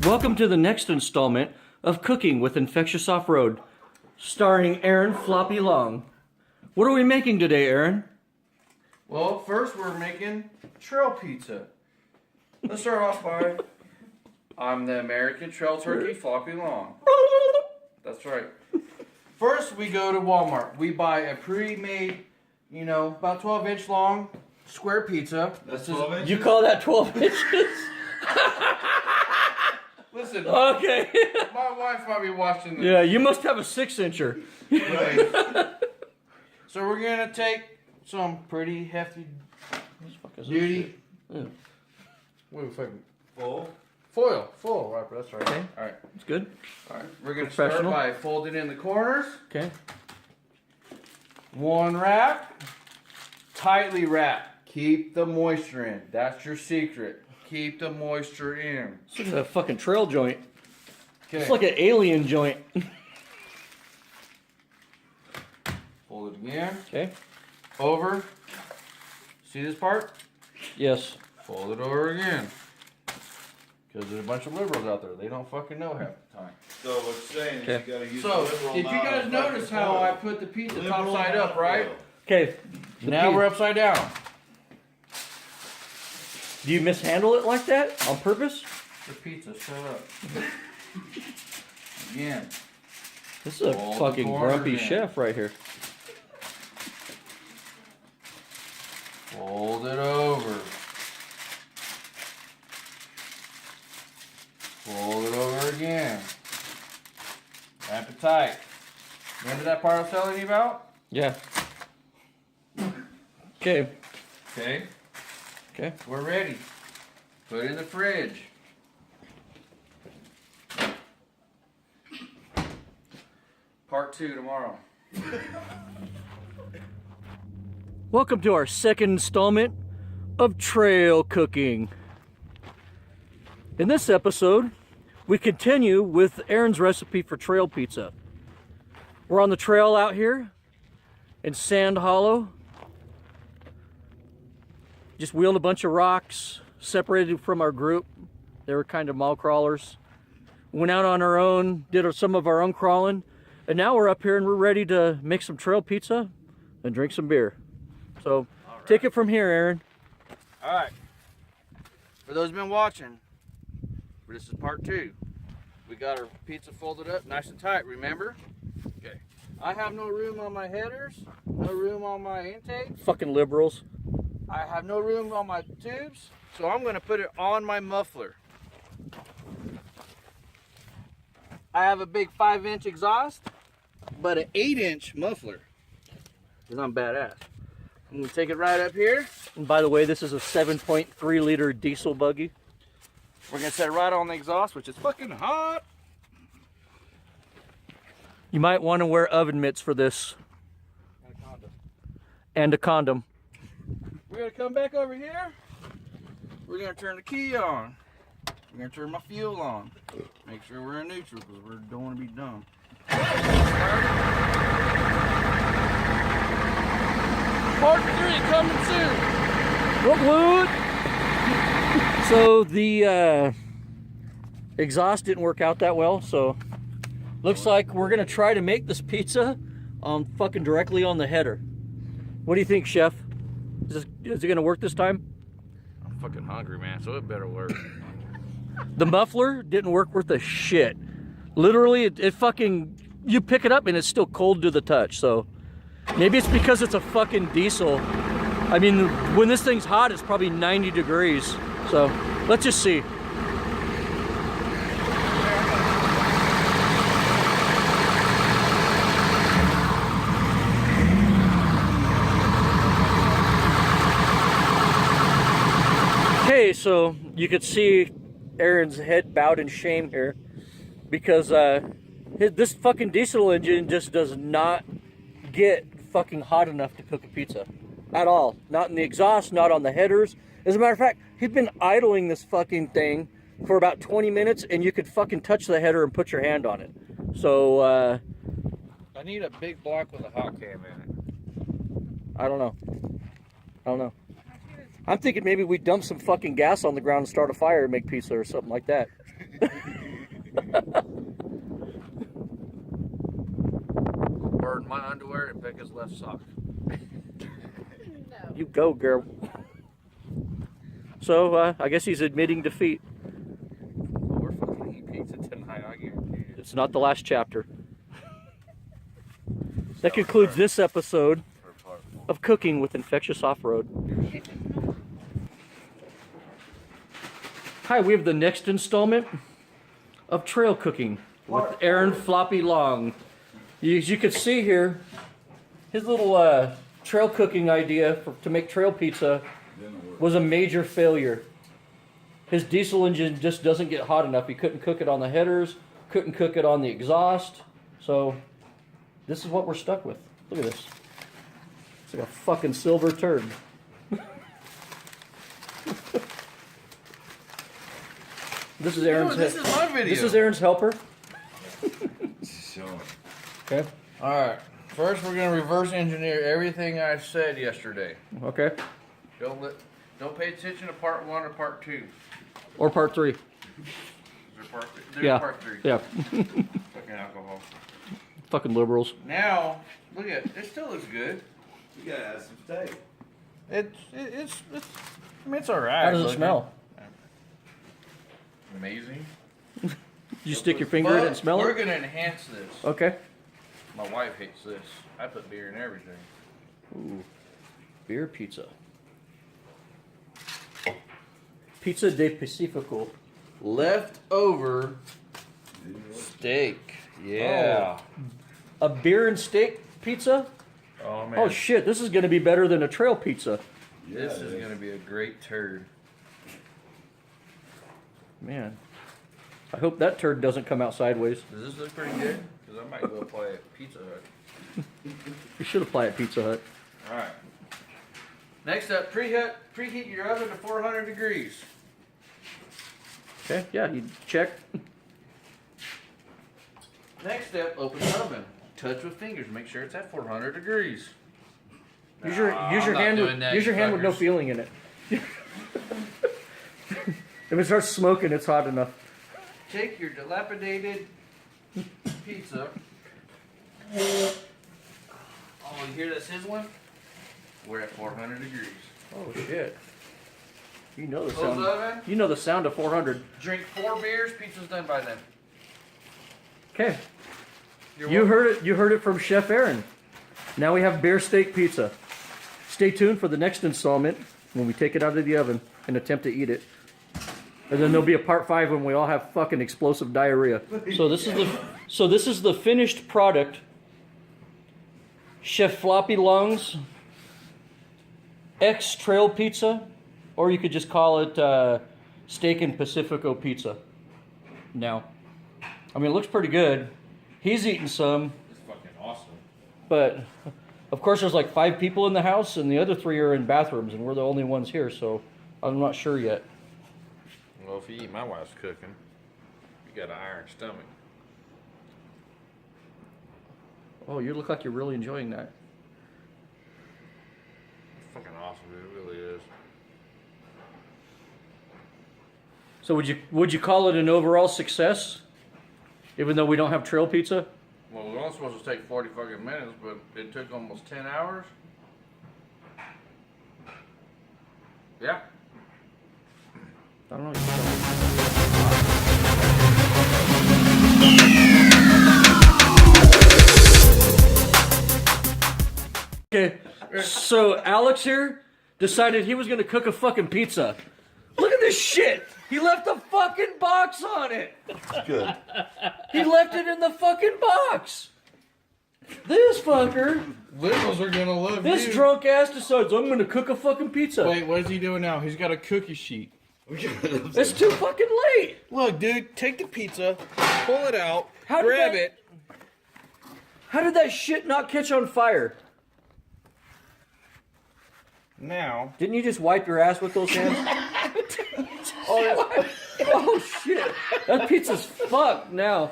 Welcome to the next installment of Cooking with Infectious Off-Road, starring Aaron Floppy Long. What are we making today, Aaron? Well, first we're making trail pizza. Let's start off by, I'm the American Trail Turkey Floppy Long. That's right. First we go to Walmart. We buy a pre-made, about 12-inch long square pizza. That's 12 inches? You call that 12 inches? Listen, okay. my wife might be watching this. Yeah, you must have a 6-incher. Anyway, so we're going to take some pretty hefty duty. Yeah. What the fuck? Full? Foil, right, that's right. Okay. All right. It's good. All right, we're going to start by folding in the corners. Okay. One wrap, tightly wrap. Keep the moisture in. That's your secret. Keep the moisture in. It's like a fucking trail joint. Okay. It's like an alien joint. Fold it again. Okay. Over. See this part? Yes. Fold it over again. Because there's a bunch of liberals out there. They don't fucking know half the time. So what you're saying is you gotta use So, the liberal did you amount guys of notice fucking how oil. I put the pizza Liberal top side amount up, of right? oil. Okay. Now we're upside down. Do you mishandle it like that on purpose? The pizza, shut up. Again. This is a Fold the fucking corners grumpy in. chef right here. Fold it over. Fold it over again. Wrap it tight. Remember that part I was telling you about? Yeah. Okay. Okay. Okay. We're ready. Put it in the fridge. Part 2 tomorrow. Welcome to our second installment of Trail Cooking. In this episode, we continue with Aaron's recipe for trail pizza. We're on the trail out here in Sand Hollow. Just wheeled a bunch of rocks, separated from our group. They were kind of mall crawlers. Went out on our own, did some of our own crawling, and now we're up here and we're ready to make some trail pizza and drink some beer. So, take it from here, Aaron. All right. For those who've been watching, this is part 2. We got our pizza folded up nice and tight, remember? Okay. I have no room on my headers, no room on my intake. Fucking liberals. I have no room on my tubes, so I'm going to put it on my muffler. I have a big 5-inch exhaust, but an 8-inch muffler, because I'm badass. I'm going to take it right up here. And by the way, this is a 7.3 liter diesel buggy. We're going to set it right on the exhaust, which is fucking hot. You might want to wear oven mitts for this. And a condom. We're going to come back over here. We're going to turn the key on. We're going to turn my fuel on. Make sure we're in neutral because we don't want to be dumb. Part 3 coming soon. What? So the exhaust didn't work out that well, so looks like we're going to try to make this pizza fucking directly on the header. What do you think, Chef? Is it going to work this time? I'm fucking hungry, man, so it better work. The muffler didn't work worth a shit. Literally, it fucking, you pick it up and it's still cold to the touch, so maybe it's because it's a fucking diesel. I mean, when this thing's hot, it's probably 90 degrees. So, let's just see. Okay, so you could see Aaron's head bowed in shame here because this fucking diesel engine just does not get fucking hot enough to cook a pizza at all. Not in the exhaust, not on the headers. As a matter of fact, he'd been idling this fucking thing for about 20 minutes and you could fucking touch the header and put your hand on it. So, I need a big block with a hot cam in it. I don't know. I don't know. I'm thinking maybe we dump some fucking gas on the ground and start a fire and make pizza or something like that. Burn my underwear and Becca's left sock. No. You go, girl. So, I guess he's admitting defeat. Well, we're fucking eating pizza tonight, I guarantee you. It's not the last chapter. That concludes this episode of Cooking with Infectious Off-Road. Hi, we have the next installment of Trail Cooking with Aaron Floppy Long. As you can see here, his little trail cooking idea to make trail pizza was a major failure. His diesel engine just doesn't get hot enough. He couldn't cook it on the headers, couldn't cook it on the exhaust. So this is what we're stuck with. Look at this. It's like a fucking silver turd. This is Aaron's. This is my video. This is Aaron's helper. Okay. All right. First, we're gonna reverse engineer everything I said yesterday. Okay. Don't pay attention to part 1 or part 2. Or part 3. There's Yeah. part 3. Yeah. Fucking alcohol. Fucking liberals. Now, look at it. It still looks good. You gotta add some steak. It's I mean, it's all right. How does it smell? Amazing. You stick your finger in it and smell We're it? gonna enhance this. Okay. My wife hates this. I put beer in everything. Ooh. Beer pizza. Pizza de Pacifico. Leftover steak. Yeah. A beer and steak pizza? Oh man. Oh shit, this is going to be better than a trail pizza. This is gonna be a great turd. Man. I hope that turd doesn't come out sideways. Does this look pretty good? Because I might go play at Pizza Hut. You should apply at Pizza Hut. All right. Next up, preheat your oven to 400 degrees. Okay, yeah, you check. Next step, open the oven. Touch with fingers. Make sure it's at 400 degrees. Use your I'm not hand doing with that, use your you hand with no fuckers. feeling in it. If it starts smoking, it's hot enough. Take your dilapidated pizza. Oh, you hear that sizzling? We're at 400 degrees. Oh shit. You know the Close sound. the oven. You know the sound of 400. Drink 4 beers. Pizza's done by then. Okay. You're You welcome. heard it from Chef Aaron. Now we have beer steak pizza. Stay tuned for the next installment when we take it out of the oven and attempt to eat it. And then there'll be a part 5 when we all have fucking explosive diarrhea. So this is the finished product. Chef Floppy Long's X Trail Pizza, or you could just call it Steak and Pacifico Pizza. Now, I mean, it looks pretty good. He's eating some, It's fucking awesome. but of course there's like 5 people in the house, and the other 3 are in bathrooms, and we're the only ones here, so I'm not sure yet. Well, if you eat my wife's cooking, you got an iron stomach. Oh, you look like you're really enjoying that. It's fucking awesome, dude. It really is. So would you call it an overall success, even though we don't have trail pizza? Well, we were only supposed to take 40 fucking minutes, but it took almost 10 hours. Yeah. I don't know. Okay, so Alex here decided he was gonna cook a fucking pizza. Look at this shit! He left a fucking box on it! Good. He left it in the fucking box! This fucker, Liberals are gonna love this drunk ass decides I'm gonna cook a fucking pizza. Wait, what is he doing now? He's got a cookie sheet. It's too fucking late! Look, dude, take the pizza, pull it out, How did grab that- it. How did that shit not catch on fire? Now, Didn't you just wipe your ass with those hands? Oh shit! That pizza's fucked now.